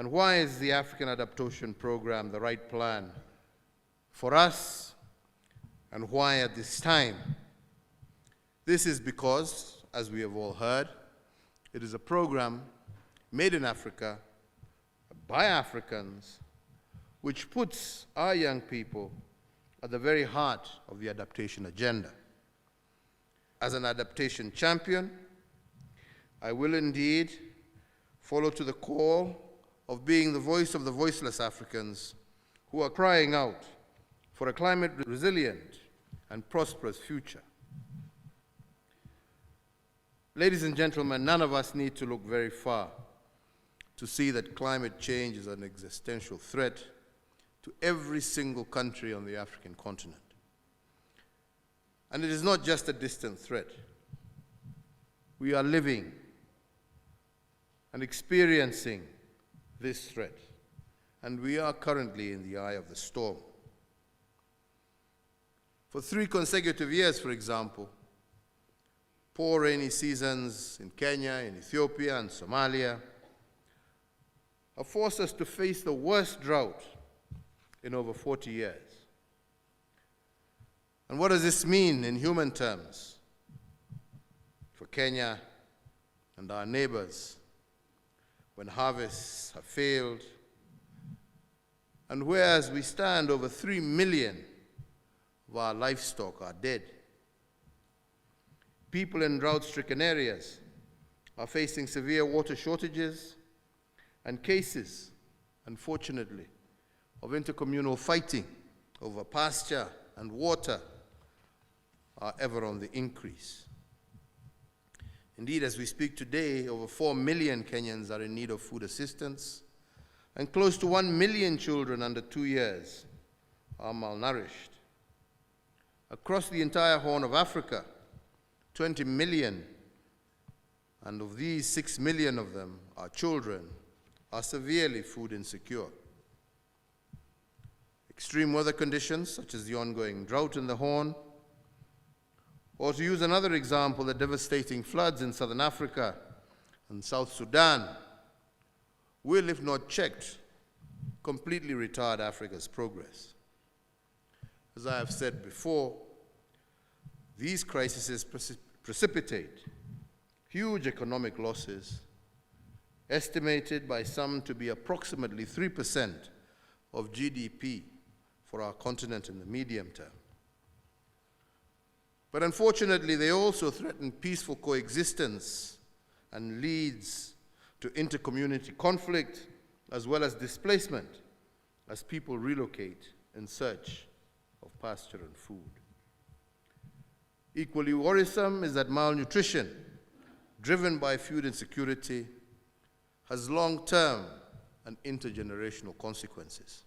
And why is the African Adaptation Program the right plan for us, and why at this time? This is because, as we have all heard, it is a program made in Africa by Africans, which puts our young people at the very heart of the adaptation agenda. As an adaptation champion, I will indeed follow to the call of being the voice of the voiceless Africans who are crying out for a climate-resilient and prosperous future. Ladies and gentlemen, none of us need to look very far to see that climate change is an existential threat to every single country on the African continent. And it is not just a distant threat. We are living and experiencing this threat, and we are currently in the eye of the storm. For 3 consecutive years, for example, poor rainy seasons in Kenya, in Ethiopia, and Somalia have forced us to face the worst drought in over 40 years. And what does this mean in human terms for Kenya and our neighbors when harvests have failed, and whereas we stand, over 3 million of our livestock are dead? People in drought-stricken areas are facing severe water shortages, and cases, unfortunately, of intercommunal fighting over pasture and water are ever on the increase. Indeed, as we speak today, over 4 million Kenyans are in need of food assistance, and close to 1 million children under 2 years are malnourished. Across the entire Horn of Africa, 20 million, and of these 6 million of them are children, are severely food insecure. Extreme weather conditions, such as the ongoing drought in the Horn, or to use another example, the devastating floods in southern Africa and South Sudan, will, if not checked, completely retard Africa's progress. As I have said before, these crises precipitate huge economic losses, estimated by some to be approximately 3% of GDP for our continent in the medium term. But unfortunately, they also threaten peaceful coexistence and leads to intercommunity conflict as well as displacement as people relocate in search of pasture and food. Equally worrisome is that malnutrition, driven by food insecurity, has long-term and intergenerational consequences.